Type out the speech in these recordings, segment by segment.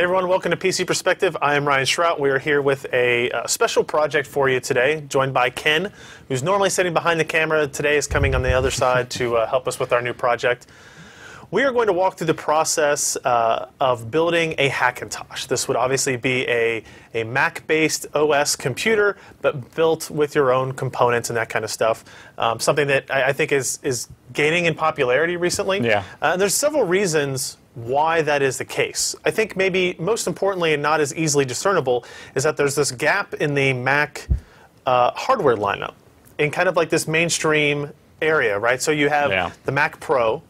Hey everyone, welcome to PC Perspective. I am Ryan Shrout. We are here with a special project for you today, joined by Ken, who's normally sitting behind the camera. Today is coming on the other side to help us with our new project. We are going to walk through the process of building a Hackintosh. This would obviously be a Mac-based OS computer, but built with your own components and that kind of stuff. Something that I think is gaining in popularity recently. Yeah. And there's several reasons why that is the case. I think maybe most importantly and not as easily discernible is that there's this gap in the Mac hardware lineup in kind of like this mainstream area, right? So you have the Mac Pro,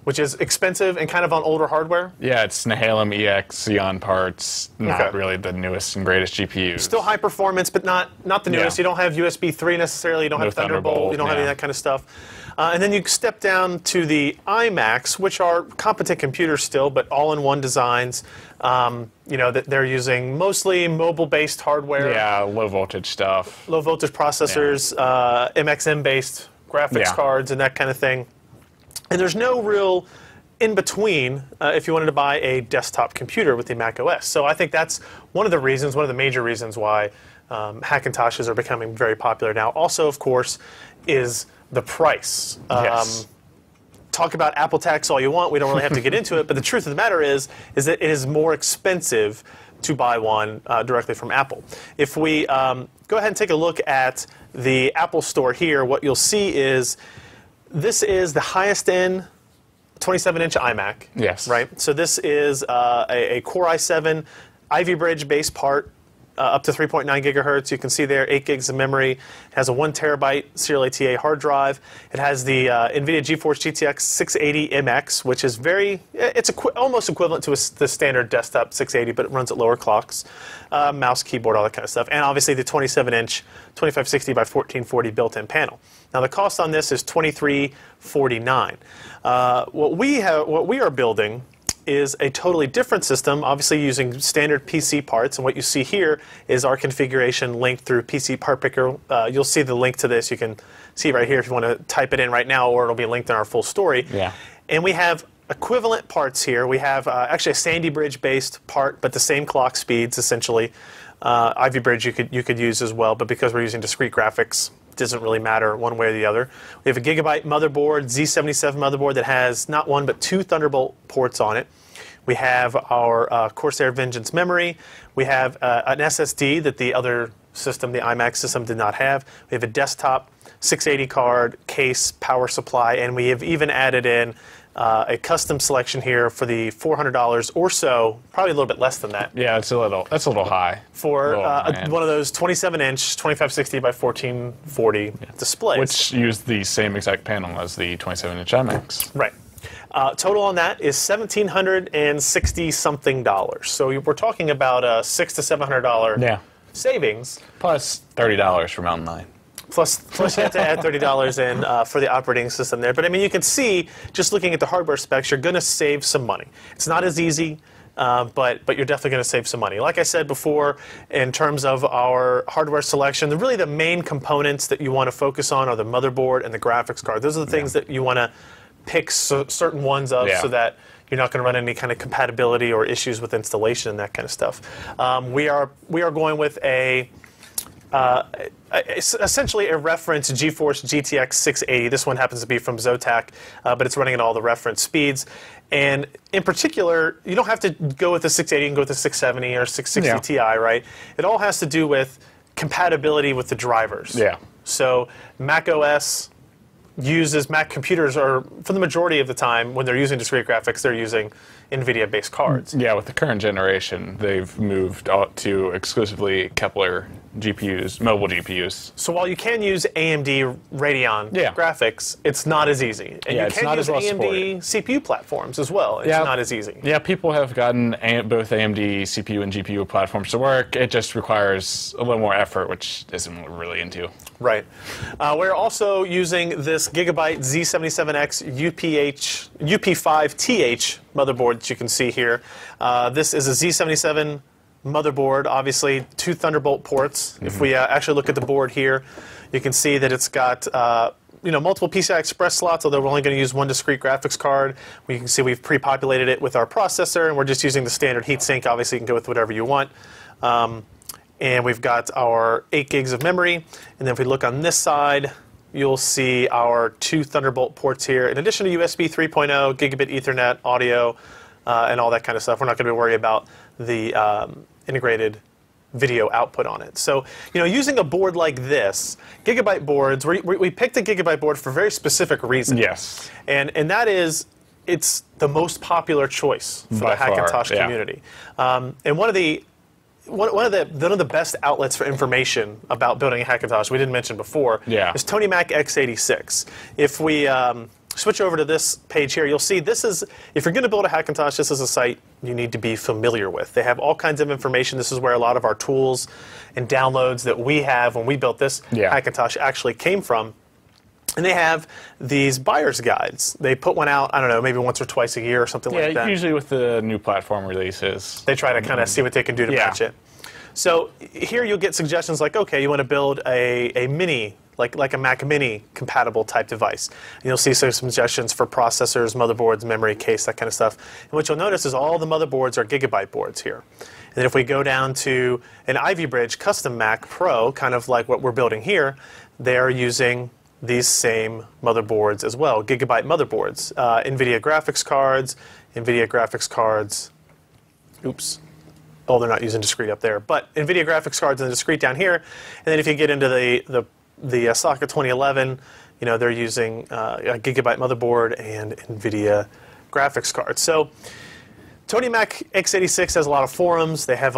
which is expensive and kind of on older hardware. Yeah, it's Nehalem EX Xeon parts, not really the newest and greatest GPUs. Still high performance, but not the newest. You don't have USB 3 necessarily, you don't have Thunderbolt, you don't have any of that kind of stuff. And then you step down to the iMacs, which are competent computers still, but all-in-one designs. You know, that they're using mostly mobile-based hardware. Yeah, low-voltage stuff. Low-voltage processors, MXM-based graphics cards, and that kind of thing. And there's no real in-between if you wanted to buy a desktop computer with the Mac OS. So I think that's one of the reasons, one of the major reasons why Hackintoshes are becoming very popular now. Also, of course, is the price. Talk about Apple tax all you want. We don't really have to get into it. But the truth of the matter is that it is more expensive to buy one directly from Apple. If we go ahead and take a look at the Apple Store here, what you'll see is this is the highest end 27-inch iMac. Yes. Right? So this is a Core i7 Ivy Bridge base part. Up to 3.9 gigahertz. You can see there 8 gigs of memory. It has a 1 terabyte Serial ATA hard drive. It has the NVIDIA GeForce GTX 680 MX, which is almost equivalent to the standard desktop 680, but it runs at lower clocks. Mouse, keyboard, all that kind of stuff. And obviously the 27-inch 2560 by 1440 built-in panel. Now the cost on this is $2349. What we are building is a totally different system, obviously using standard PC parts. And what you see here is our configuration linked through PC Part Picker. You'll see the link to this. You can see right here if you want to type it in right now, or it'll be linked in our full story. Yeah. And we have equivalent parts here. We have actually a Sandy Bridge-based part, but the same clock speeds, essentially. Ivy Bridge you could use as well, but because we're using discrete graphics, it doesn't really matter one way or the other. We have a Gigabyte motherboard, Z77 motherboard that has not one but 2 Thunderbolt ports on it. We have our Corsair Vengeance memory. We have an SSD that the other system, the iMac system, did not have. We have a desktop 680 card, case, power supply, and we have even added in a custom selection here for the $400 or so, probably a little bit less than that. Yeah, that's a little high. For one of those 27-inch 2560 by 1440 displays. Which use the same exact panel as the 27-inch iMacs. Right. Total on that is $1,760-something. So we're talking about a $600 to $700 savings. Plus $30 for Mountain Lion. Plus you have to add $30 in for the operating system there. But I mean, you can see, just looking at the hardware specs, you're going to save some money. It's not as easy, but you're definitely going to save some money. Like I said before, in terms of our hardware selection, really the main components that you want to focus on are the motherboard and the graphics card. Those are the things that you want to pick certain ones of so that you're not going to run any kind of compatibility or issues with installation and that kind of stuff. We are going with essentially a reference GeForce GTX 680. This one happens to be from Zotac, but it's running at all the reference speeds. And in particular, you don't have to go with the 680, you can go with the 670 or 660 Ti, right? It all has to do with compatibility with the drivers. Yeah. So Mac OS uses Mac computers, or for the majority of the time when they're using discrete graphics, they're using NVIDIA-based cards. Yeah, with the current generation, they've moved out to exclusively Kepler GPUs, mobile GPUs. So while you can use AMD Radeon graphics, it's not as easy. And you can use AMD CPU platforms as well. It's not as easy. Yeah, people have gotten both AMD CPU and GPU platforms to work. It just requires a little more effort, which isn't what we're really into. Right. We're also using this Gigabyte Z77X-UPSTH motherboard that you can see here. This is a Z77 motherboard, obviously 2 Thunderbolt ports. If we actually look at the board here, you can see that it's got multiple PCI Express slots, although we're only going to use one discrete graphics card. We can see we've pre-populated it with our processor, and we're just using the standard heatsink. Obviously, you can go with whatever you want. And we've got our 8 gigs of memory. And then if we look on this side, you'll see our 2 Thunderbolt ports here, in addition to USB 3.0, Gigabit Ethernet, audio, and all that kind of stuff. We're not going to worry about the integrated video output on it. So, using a board like this, Gigabyte boards, we picked a Gigabyte board for a very specific reason. Yes. And that is, it's the most popular choice for the Hackintosh community. And one of the best outlets for information about building a Hackintosh, we didn't mention before, is Tony Mac X86. If we switch over to this page here, you'll see this is, if you're going to build a Hackintosh, this is a site you need to be familiar with. They have all kinds of information. This is where a lot of our tools and downloads that we have when we built this Hackintosh actually came from. And they have these buyer's guides. They put one out, I don't know, maybe once or twice a year or something like that. Yeah, usually with the new platform releases. They try to kind of see what they can do to match it. So here you'll get suggestions like, okay, you want to build a mini, like a Mac Mini compatible type device. And you'll see some suggestions for processors, motherboards, memory, case, that kind of stuff. And what you'll notice is all the motherboards are Gigabyte boards here. And then if we go down to an Ivy Bridge custom Mac Pro, kind of like what we're building here, they're using these same motherboards as well, Gigabyte motherboards, NVIDIA graphics cards, oops, oh, they're not using discrete up there, but NVIDIA graphics cards and the discrete down here, and then if you get into the Socket 2011, they're using a Gigabyte motherboard and NVIDIA graphics cards. So Tony Mac X86 has a lot of forums. They have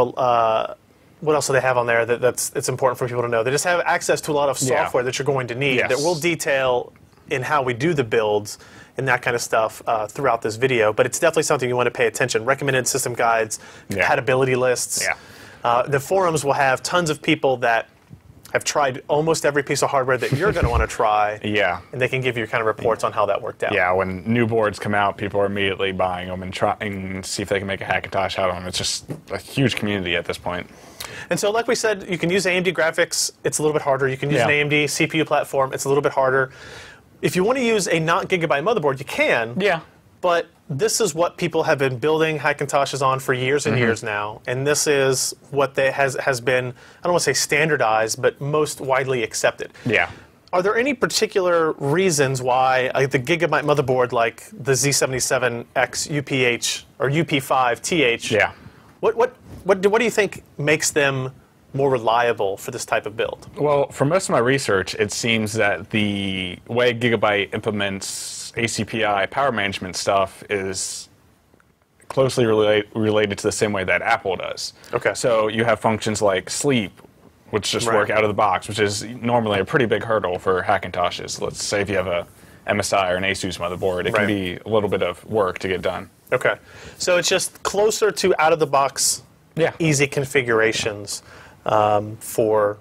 what else do they have on there it's important for people to know? They just have access to a lot of software that you're going to need that we'll detail in how we do the builds and that kind of stuff throughout this video. But it's definitely something you want to pay attention. Recommended system guides, compatibility lists. The forums will have tons of people that have tried almost every piece of hardware that you're going to want to try. And they can give you kind of reports on how that worked out. Yeah, when new boards come out, people are immediately buying them and trying to see if they can make a Hackintosh out of them. It's just a huge community at this point. And so, like we said, you can use AMD graphics. It's a little bit harder. You can use an AMD CPU platform. It's a little bit harder. If you want to use a not-Gigabyte motherboard, you can. But this is what people have been building Hackintoshes on for years and years now. And this is what has been, I don't want to say standardized, but most widely accepted. Are there any particular reasons why the Gigabyte motherboard, like the Z77X-UPSTH or UP5TH, what do you think makes them more reliable for this type of build? Well, from most of my research, it seems that the way Gigabyte implements ACPI power management stuff is closely related to the same way that Apple does. So you have functions like sleep, which just work out of the box, which is normally a pretty big hurdle for Hackintoshes. Let's say if you have a MSI or an ASUS motherboard, it can be a little bit of work to get done. So it's just closer to out-of-the-box, easy configurations for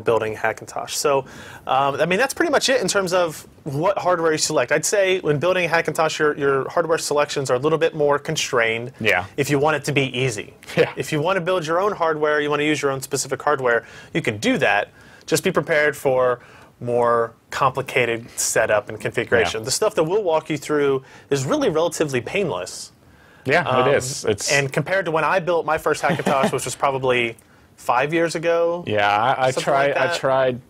building Hackintosh. So, I mean, that's pretty much it in terms of what hardware you select. I'd say when building a Hackintosh, your hardware selections are a little bit more constrained if you want it to be easy. If you want to build your own hardware, you want to use your own specific hardware, you can do that. Just be prepared for more complicated setup and configuration. The stuff that we'll walk you through is really relatively painless. It is. And compared to when I built my first Hackintosh, which was probably 5 years ago. I tried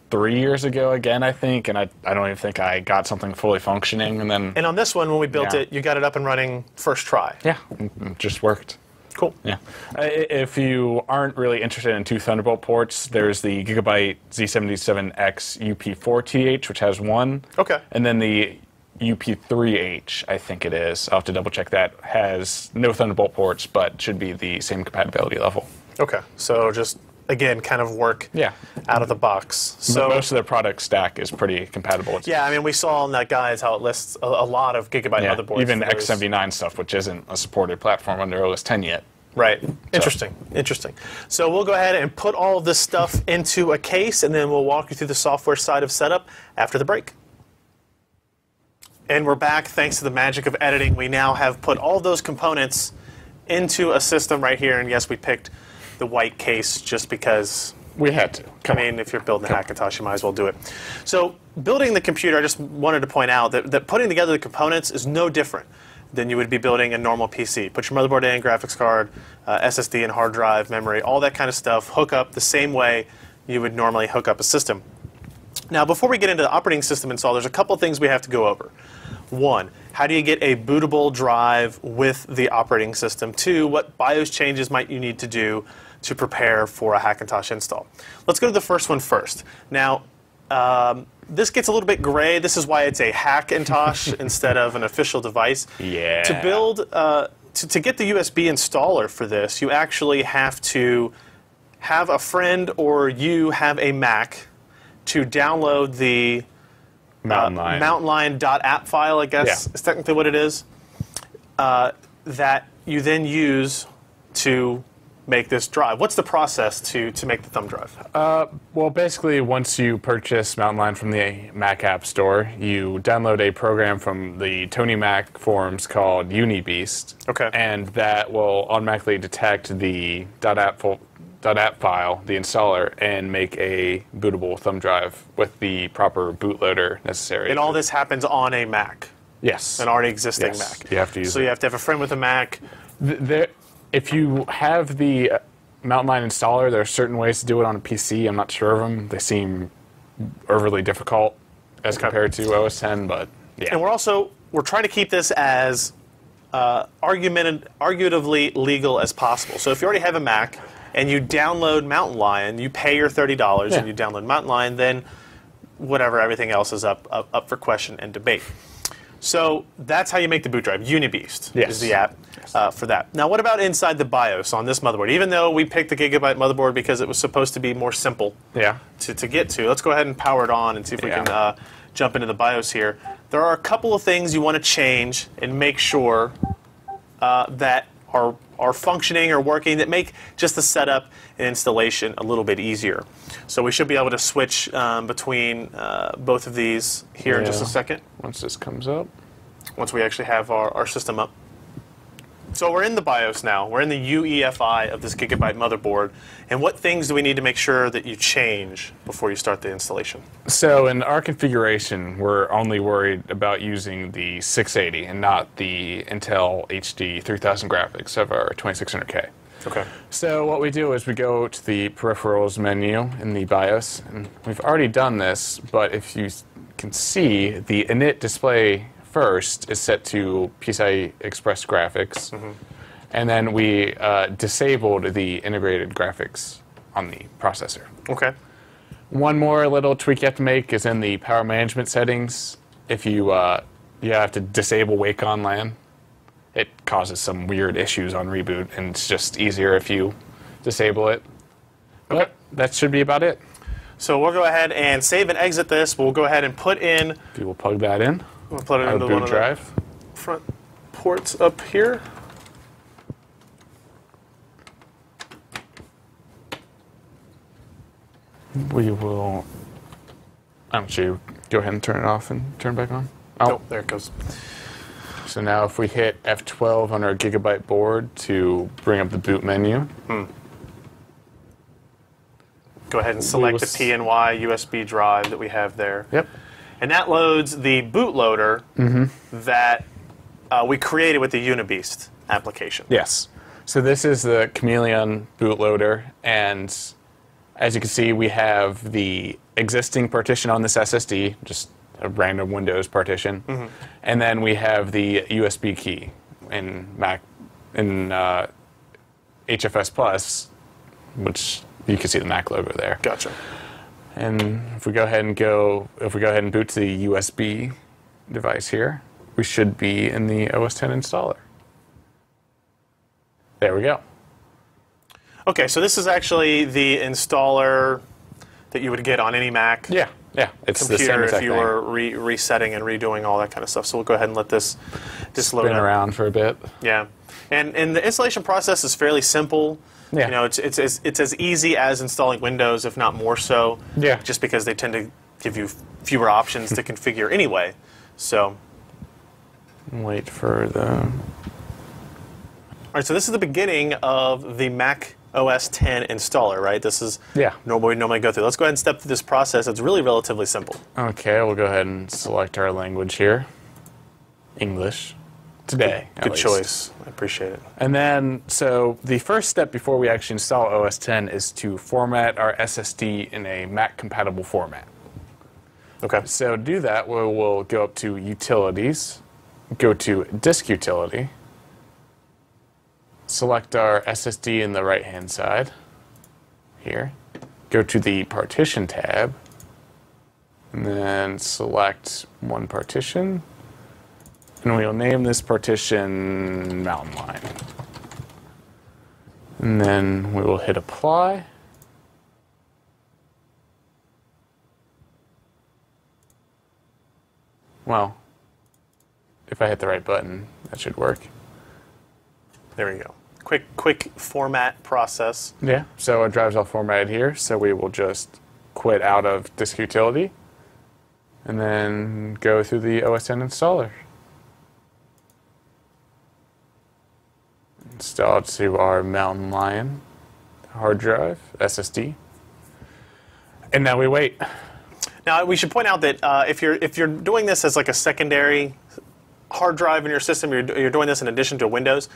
3 years ago again, I think, and I don't even think I got something fully functioning. And on this one, when we built it, you got it up and running first try. It just worked. Cool. If you aren't really interested in 2 Thunderbolt ports, there's the Gigabyte Z77X-UPSTH, which has one. And then the UP3H, I think it is. I'll have to double check that. Has no Thunderbolt ports, but should be the same compatibility level. So just, again, kind of work out of the box. So most of their product stack is pretty compatible. I mean, we saw in that guide how it lists a lot of Gigabyte motherboards. Even X79 stuff, which isn't a supported platform under OS X yet. Interesting. So we'll go ahead and put all of this stuff into a case, and then we'll walk you through the software side of setup after the break. And we're back. Thanks to the magic of editing, we now have put all those components into a system right here. And yes, we picked the white case just because We had to. I mean, if you're building a Hackintosh, you might as well do it. So building the computer, I just wanted to point out that putting together the components is no different than you would be building a normal PC. Put your motherboard in, graphics card, SSD and hard drive, memory, all that kind of stuff, hook up the same way you would normally hook up a system. Now, before we get into the operating system install, there's a couple of things we have to go over. One, how do you get a bootable drive with the operating system? Two, what BIOS changes might you need to do to prepare for a Hackintosh install? Let's go to the first one first. Now, this gets a little bit gray. This is why it's a Hackintosh instead of an official device. Yeah. To build, to get the USB installer for this, you actually have to have a friend or you have a Mac to download the Mountain Lion.app file, I guess is technically what it is, that you then use to make this drive. What's the process to make the thumb drive? Well, basically, once you purchase Mountain Lion from the Mac App Store, you download a program from the Tony Mac forums called UniBeast. Okay. And that will automatically detect the .app file, the installer, and make a bootable thumb drive with the proper bootloader necessary. And all this happens on a Mac? Yes. An already existing Mac? You have to use So you have to have a friend with a Mac? If you have the Mountain Lion installer, there are certain ways to do it on a PC. I'm not sure of them. They seem overly difficult as compared to OS X, but yeah. And we're trying to keep this as arguably legal as possible. So if you already have a Mac and you download Mountain Lion, you pay your $30 and you download Mountain Lion, then whatever, everything else is up for question and debate. So that's how you make the boot drive. UniBeast is the app for that. Now, what about inside the BIOS on this motherboard? Even though we picked the Gigabyte motherboard because it was supposed to be more simple to get to, let's go ahead and power it on and see if we can jump into the BIOS here. There are a couple of things you want to change and make sure that are functioning or working that make just the setup and installation a little bit easier. So we should be able to switch between both of these here in just a second. Once this comes up. Once we actually have our system up. So we're in the BIOS now. We're in the UEFI of this Gigabyte motherboard. And what things do we need to make sure that you change before you start the installation? So in our configuration, we're only worried about using the 680 and not the Intel HD 3000 graphics of our 2600K. Okay. So what we do is we go to the peripherals menu in the BIOS, and we've already done this, but if you can see, the init display first is set to PCI Express graphics, and then we disabled the integrated graphics on the processor. Okay. One more little tweak you have to make is in the power management settings. If you have to disable Wake on LAN, it causes some weird issues on reboot, and it's just easier if you disable it. But that should be about it. So we'll go ahead and save and exit this. We'll go ahead and put in. We will plug that in. We'll put it into boot one of drive. the front ports up here. We will. I'm sure you go ahead and turn it off and turn it back on. Oh, there it goes. So now if we hit F12 on our Gigabyte board to bring up the boot menu. Go ahead and select the PNY USB drive that we have there. Yep. And that loads the bootloader that we created with the UniBeast application. Yes. So this is the Chameleon bootloader, and as you can see, we have the existing partition on this SSD, just a random Windows partition, and then we have the USB key in HFS Plus, which you can see the Mac logo there. Gotcha. And if we go ahead and boot to the USB device here, we should be in the OS X installer. There we go. Okay, so this is actually the installer that you would get on any Mac. Yeah, it's the same computer exact if you thing. were resetting and redoing all that kind of stuff. So we'll go ahead and let this load Spin up. around for a bit. Yeah, and the installation process is fairly simple. Yeah. You know, it's as easy as installing Windows, if not more so. Yeah. Just because they tend to give you fewer options to configure anyway. So. Wait for the. All right, so this is the beginning of the Mac OS 10 installer, right? This is what we normally go through. Let's go ahead and step through this process. It's really relatively simple. Okay, we'll go ahead and select our language here. English. Today. Good choice. I appreciate it. And then, so the first step before we actually install OS 10 is to format our SSD in a Mac-compatible format. Okay. So to do that, we'll go up to Utilities, go to Disk Utility, select our SSD in the right-hand side here, go to the Partition tab, and then select one partition, and we'll name this partition Mountain Lion. And then we will hit Apply. Well, if I hit the right button, that should work. There we go. Quick format process. Yeah, so our drive's all formatted here, so we will just quit out of Disk Utility and then go through the OS 10 installer. Install to our Mountain Lion hard drive, SSD. And now we wait. Now we should point out that if you're doing this as like a secondary hard drive in your system, you're doing this in addition to Windows,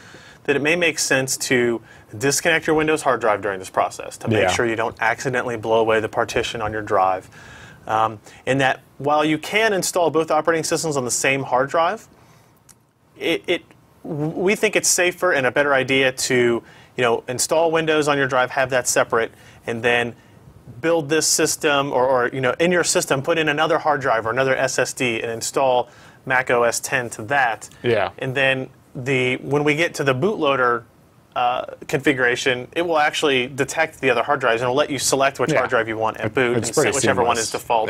that it may make sense to disconnect your Windows hard drive during this process to make sure you don't accidentally blow away the partition on your drive. And that while you can install both operating systems on the same hard drive, we think it's safer and a better idea to install Windows on your drive, have that separate, and then build this system or in your system put in another hard drive or another SSD and install Mac OS 10 to that. Yeah. And then when we get to the bootloader configuration, it will actually detect the other hard drives and it'll let you select which hard drive you want and boot and set whichever one is default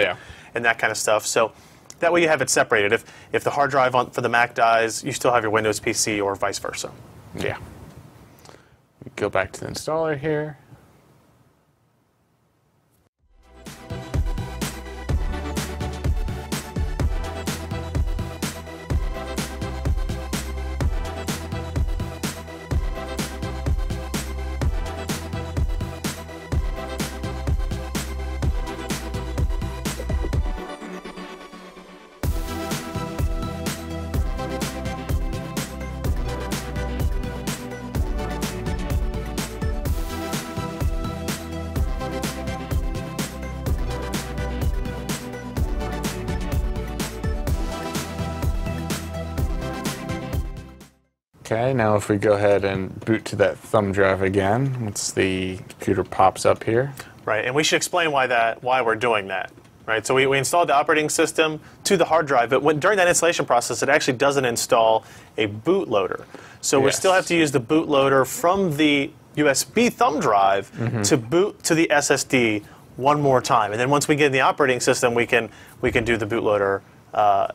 and that kind of stuff. So that way you have it separated. If the hard drive for the Mac dies, you still have your Windows PC or vice versa. Yeah. Go back to the installer here. Okay, now if we go ahead and boot to that thumb drive again, once the computer pops up here. Right, and we should explain why we're doing that. Right, so we installed the operating system to the hard drive, but during that installation process, it actually doesn't install a bootloader. So we still have to use the bootloader from the USB thumb drive to boot to the SSD one more time, and then once we get in the operating system, we can do the bootloader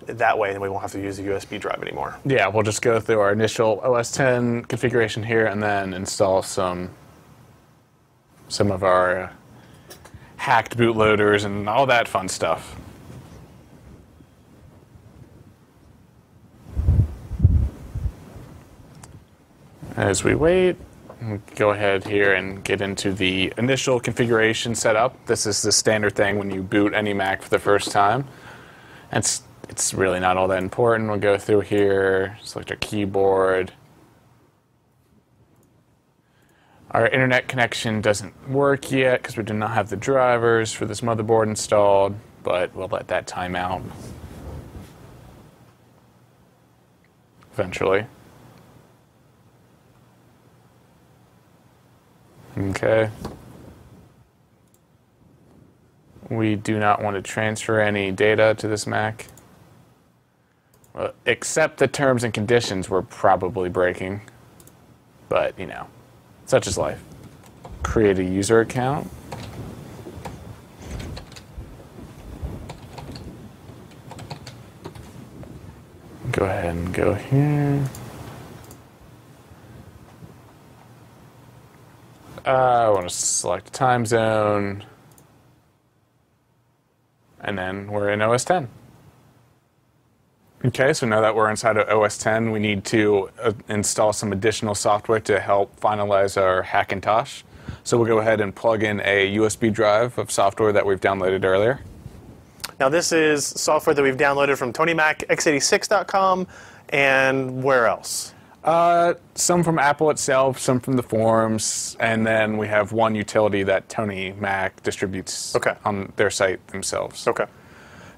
that way, and we won't have to use the USB drive anymore. Yeah, we'll just go through our initial OS 10 configuration here and then install some of our hacked bootloaders and all that fun stuff. As we wait, we'll go ahead here and get into the initial configuration setup. This is the standard thing when you boot any Mac for the first time. It's really not all that important. We'll go through here, select our keyboard. Our internet connection doesn't work yet because we do not have the drivers for this motherboard installed, but we'll let that time out eventually. Okay. We do not want to transfer any data to this Mac. Well, except the terms and conditions we're probably breaking. But, such is life. Create a user account. Go ahead and go here. I want to select a time zone. And then we're in OS 10. Okay, so now that we're inside of OS 10, we need to install some additional software to help finalize our Hackintosh. So we'll go ahead and plug in a USB drive of software that we've downloaded earlier. Now this is software that we've downloaded from TonyMacX86.com, and where else? Some from Apple itself, some from the forums, and then we have one utility that Tony Mac distributes on their site themselves. Okay.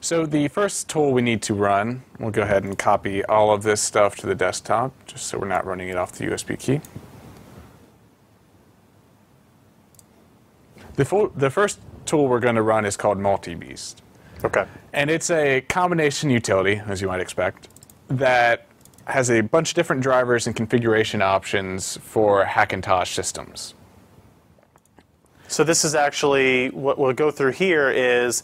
So the first tool we need to run, we'll go ahead and copy all of this stuff to the desktop, just so we're not running it off the USB key. The first tool we're going to run is called MultiBeast. Okay. And it's a combination utility, as you might expect, that has a bunch of different drivers and configuration options for Hackintosh systems. So this is actually, what we'll go through here is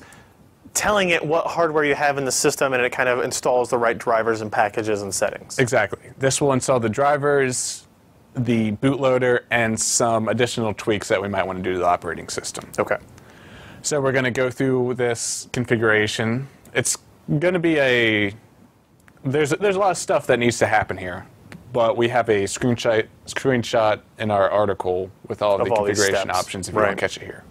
telling it what hardware you have in the system, and it kind of installs the right drivers and packages and settings. Exactly. This will install the drivers, the bootloader, and some additional tweaks that we might want to do to the operating system. Okay. So we're going to go through this configuration. It's going to be there's a lot of stuff that needs to happen here, but we have a screenshot in our article with all of the configuration options if you want to catch it here.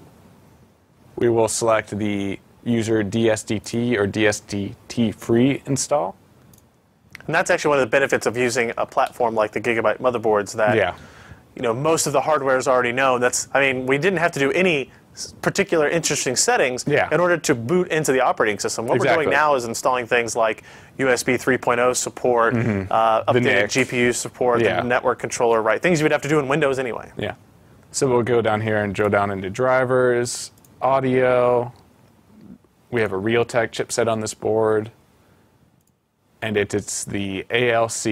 We will select the user DSDT or DSDT free install. And that's actually one of the benefits of using a platform like the Gigabyte motherboards that most of the hardware is already known. We didn't have to do any particular interesting settings in order to boot into the operating system. What we're doing now is installing things like USB 3.0 support, updated GPU support, the network controller, things you would have to do in Windows anyway. Yeah. So we'll go down here and drill down into drivers, audio. We have a Realtek chipset on this board, and it's the ALC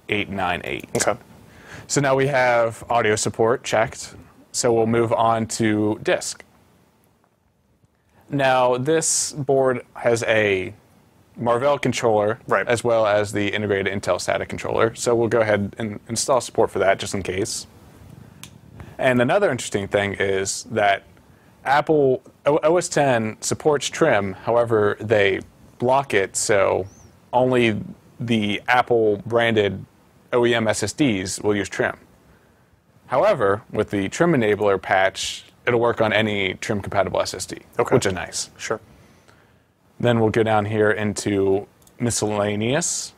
898. Okay. So now we have audio support checked. So we'll move on to disk. Now this board has a Marvell controller as well as the integrated Intel SATA controller. So we'll go ahead and install support for that just in case. And another interesting thing is that Apple OS X supports trim, however they block it, so only the Apple branded OEM SSDs will use trim. However, with the trim enabler patch, it'll work on any trim compatible SSD, which is nice. Sure. Then we'll go down here into miscellaneous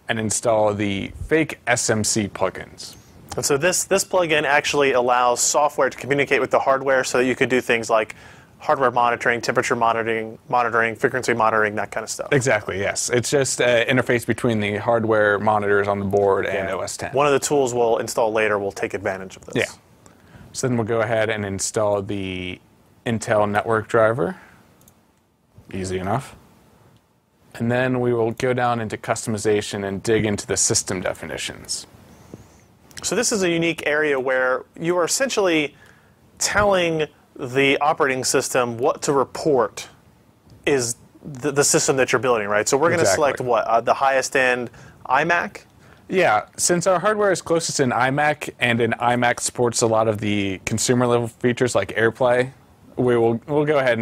and install the fake SMC plugins. And so this plugin actually allows software to communicate with the hardware so that you could do things like hardware monitoring, temperature monitoring, frequency monitoring, that kind of stuff. Exactly, yes. It's just an interface between the hardware monitors on the board and OS X. One of the tools we'll install later will take advantage of this. Yeah. So then we'll go ahead and install the Intel network driver. Easy enough. And then we will go down into customization and dig into the system definitions. So this is a unique area where you are essentially telling the operating system what to report is the system that you're building, right? So we're going to select what? The highest end iMac? Yeah, since our hardware is closest in iMac, and in iMac supports a lot of the consumer level features like AirPlay, we'll go ahead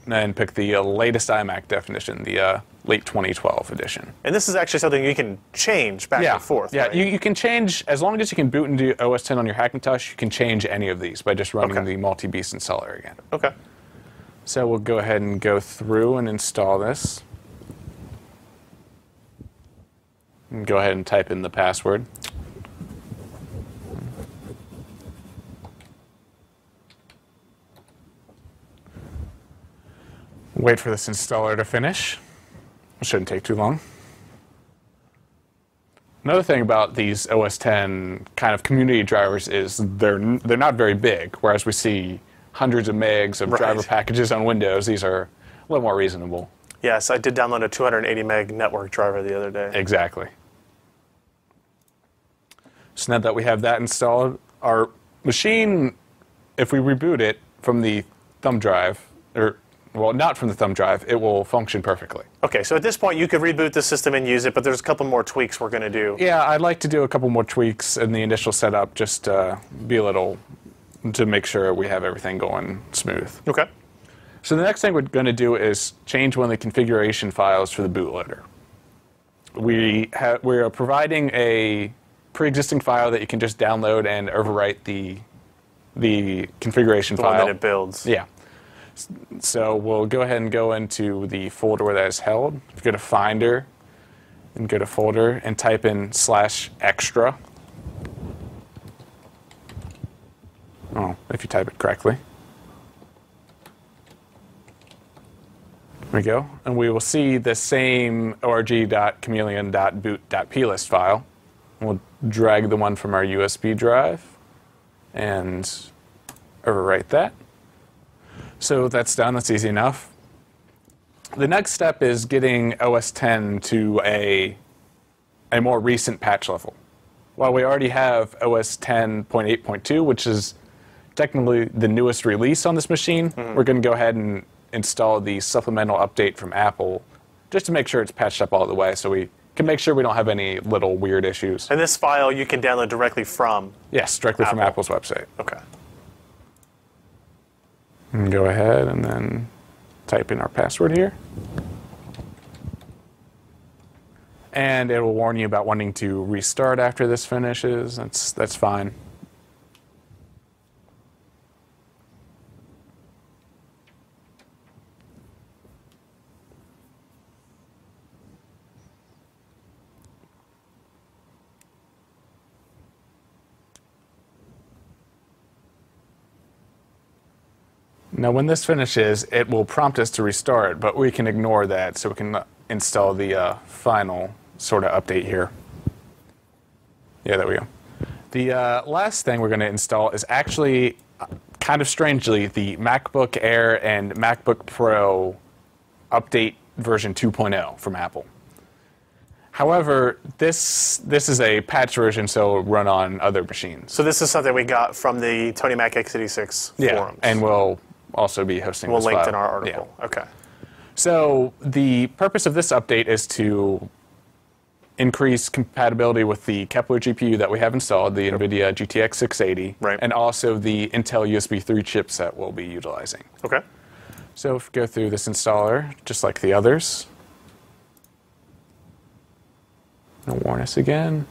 and pick the latest iMac definition, the late 2012 edition. And this is actually something you can change back and forth, Yeah, right? you can change, as long as you can boot into OS X on your Hackintosh, you can change any of these by just running the MultiBeast installer again. Okay. So we'll go ahead and go through and install this. And go ahead and type in the password. Wait for this installer to finish. It shouldn't take too long. Another thing about these OS X kind of community drivers is they're not very big, whereas we see hundreds of megs of driver packages on Windows. These are a little more reasonable. Yes, I did download a 280 meg network driver the other day. Exactly. So now that we have that installed, our machine, if we reboot it from the thumb drive, well, not from the thumb drive, it will function perfectly. Okay, so at this point you could reboot the system and use it, but there's a couple more tweaks we're going to do. Yeah, I'd like to do a couple more tweaks in the initial setup, just to make sure we have everything going smooth. Okay. So the next thing we're going to do is change one of the configuration files for the bootloader. We are providing a pre-existing file that you can just download and overwrite the the configuration The file. one that it builds. Yeah. So we'll go ahead and go into the folder where that is held. Go to Finder and go to Folder and type in /extra. Oh, if you type it correctly. There we go. And we will see the same org.chameleon.boot.plist file. We'll drag the one from our USB drive and overwrite that. So that's done. That's easy enough. The next step is getting OS X to a more recent patch level. While we already have OS 10.8.2, which is technically the newest release on this machine, we're going to go ahead and install the supplemental update from Apple just to make sure it's patched up all the way so we can make sure we don't have any little weird issues. And this file you can download directly from? Yes, directly from Apple's website. Okay. And go ahead and then type in our password here. And it will warn you about wanting to restart after this finishes. That's fine. Now, when this finishes, it will prompt us to restart, but we can ignore that so we can install the final sort of update here. Yeah, there we go. The last thing we're going to install is actually, kind of strangely, the MacBook Air and MacBook Pro update version 2.0 from Apple. However, this is a patch version, so it'll run on other machines. So this is something we got from the Tony Mac x86 forums. And we'll also be hosting we'll this link file. in our article. Yeah. Okay. So the purpose of this update is to increase compatibility with the Kepler GPU that we have installed, the NVIDIA GTX 680, right, and also the Intel USB 3 chipset we'll be utilizing. Okay. So if we go through this installer, just like the others, it'll warn us again.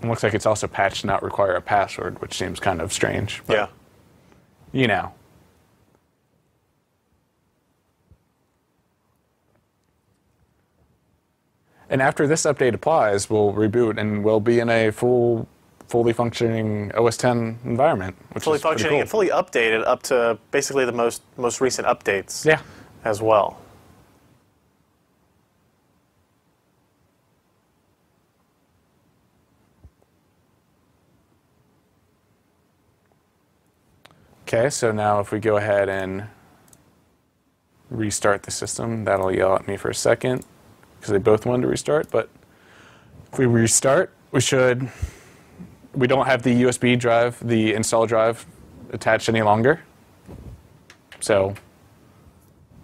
It looks like it's also patched to not require a password, which seems kind of strange. But, yeah. You know. And after this update applies, we'll reboot and we'll be in a fully functioning OS X environment, which fully is pretty functioning cool. and fully updated up to basically the most recent updates. Yeah. As well. Okay, so now if we go ahead and restart the system, that'll yell at me for a second because they both wanted to restart, but if we restart, we don't have the USB drive, the install drive attached any longer. So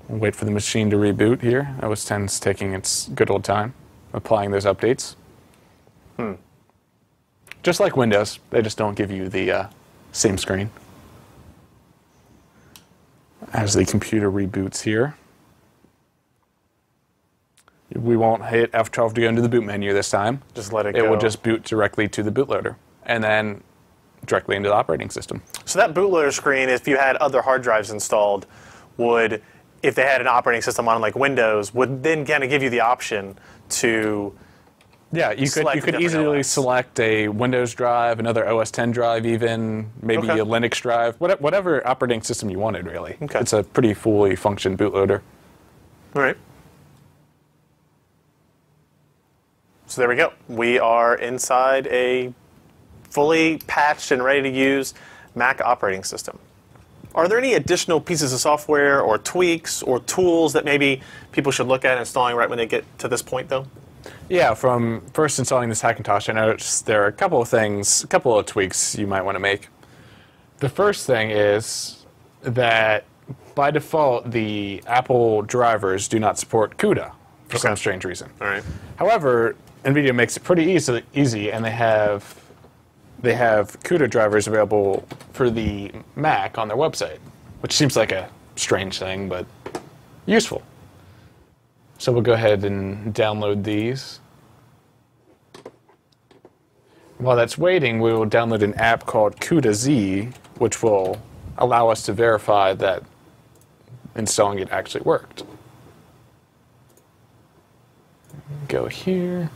we'll wait for the machine to reboot here. OS X's taking its good old time applying those updates. Just like Windows, they just don't give you the same screen. As the computer reboots here. We won't hit F12 to go into the boot menu this time. Just let it go. It will just boot directly to the bootloader and then directly into the operating system. So that bootloader screen, if you had other hard drives installed, would, if they had an operating system on like Windows, would then kind of give you the option to you could easily OS. select a Windows drive, another OS X drive even, maybe Okay. a Linux drive, whatever operating system you wanted really. Okay. It's a pretty fully functioned bootloader. All right. So there we go. We are inside a fully patched and ready to use Mac operating system. Are there any additional pieces of software or tweaks or tools that maybe people should look at installing right when they get to this point, though? Yeah, from first installing this Hackintosh, I noticed there are a couple of tweaks you might want to make. The first thing is that by default, the Apple drivers do not support CUDA for some strange reason. All right. However, NVIDIA makes it pretty easy, and they have CUDA drivers available for the Mac on their website, which seems like a strange thing, but useful. So we'll go ahead and download these. While that's waiting, we will download an app called CUDA Z, which will allow us to verify that installing it actually worked. Go here.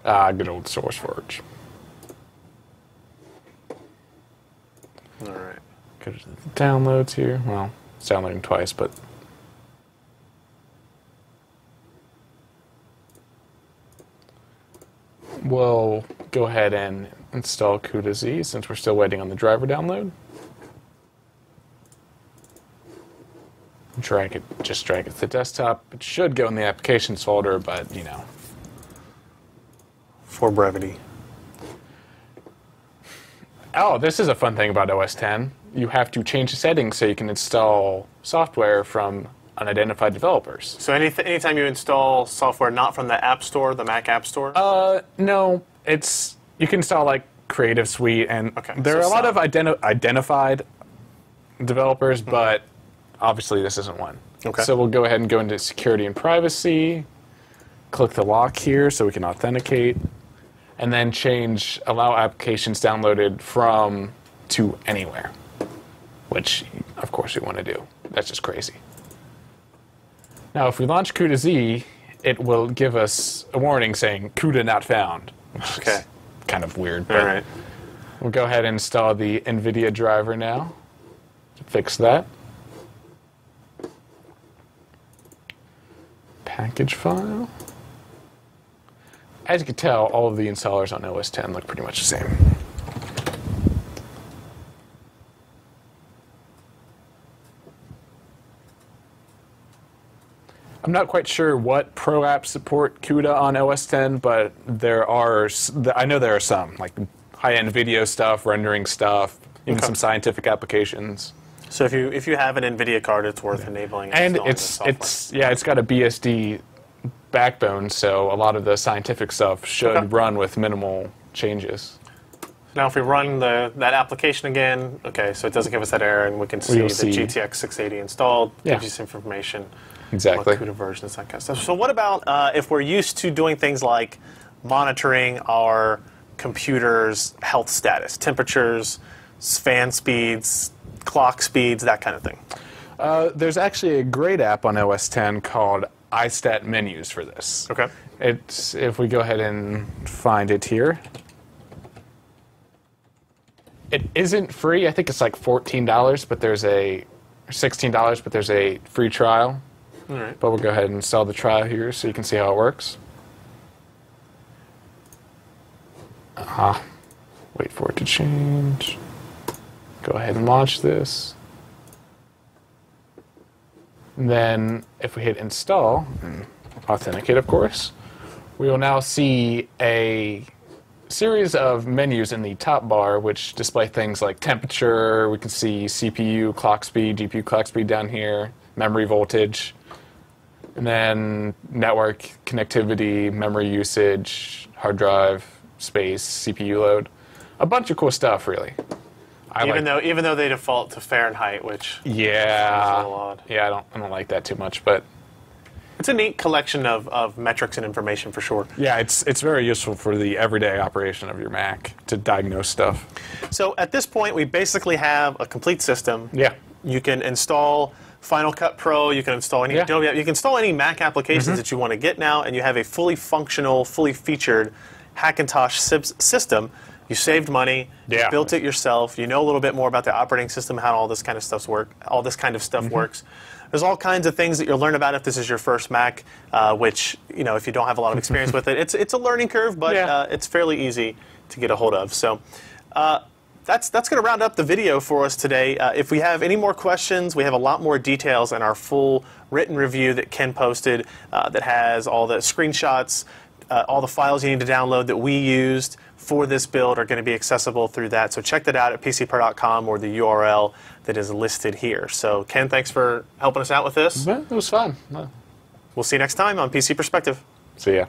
Good old SourceForge. All right. Go to the downloads here. Well, it's downloading twice, but we'll go ahead and install CUDA Z since we're still waiting on the driver download. Drag it, just drag it to the desktop. It should go in the applications folder, but you know. For brevity. Oh, this is a fun thing about OS X. You have to change the settings so you can install software from unidentified developers. So anytime you install software not from the App Store, the Mac App Store? No, you can install like Creative Suite, and there are a lot of identified developers, but obviously this isn't one. Okay. So we'll go ahead and go into security and privacy, click the lock here so we can authenticate, and then change allow applications downloaded from to anywhere, which of course we want to do. That's just crazy. Now if we launch CUDA Z, it will give us a warning saying CUDA not found. Okay. Kind of weird. But all right. We'll go ahead and install the NVIDIA driver now to fix that. Package file. As you can tell, all of the installers on OS X look pretty much the same. I'm not quite sure what pro apps support CUDA on OS X, but I know there are some, like high-end video stuff, rendering stuff, even some scientific applications. So if you have an NVIDIA card, it's worth enabling and installing it's got a BSD backbone, so a lot of the scientific stuff should run with minimal changes. Now if we run that application again, so it doesn't give us that error, and we can see the GTX 680 installed, gives you some information. Exactly. CUDA versions, that kind of stuff. So what about if we're used to doing things like monitoring our computer's health status, temperatures, fan speeds, clock speeds, that kind of thing? There's actually a great app on OS X called iStat Menus for this. Okay. If we go ahead and find it here. It isn't free. I think it's like $14, but there's $16, but there's a free trial. All right. But we'll go ahead and install the trial here so you can see how it works. Wait for it to change. Go ahead and launch this. And then if we hit install, and authenticate of course, we will now see a series of menus in the top bar which display things like temperature. We can see CPU clock speed, GPU clock speed down here, memory voltage, and then network connectivity, memory usage, hard drive space, CPU load. A bunch of cool stuff, really. Even though they default to Fahrenheit, which is a little odd. Yeah, I don't like that too much, but it's a neat collection of metrics and information for sure. Yeah, it's very useful for the everyday operation of your Mac to diagnose stuff. So at this point, we basically have a complete system. Yeah. You can install Final Cut Pro. You can install any Adobe. You can install any Mac applications that you want to get now, and you have a fully functional, fully featured Hackintosh system. You saved money. You built it yourself. You know a little bit more about the operating system, how all this kind of stuff works. There's all kinds of things that you'll learn about if this is your first Mac, which, if you don't have a lot of experience with it, it's a learning curve, but it's fairly easy to get a hold of. So that's going to round up the video for us today. If we have any more questions, we have a lot more details in our full written review that Ken posted that has all the screenshots, all the files you need to download that we used for this build are going to be accessible through that. So check that out at pcper.com or the URL that is listed here. So Ken, thanks for helping us out with this. It was fun. We'll see you next time on PC Perspective. See ya.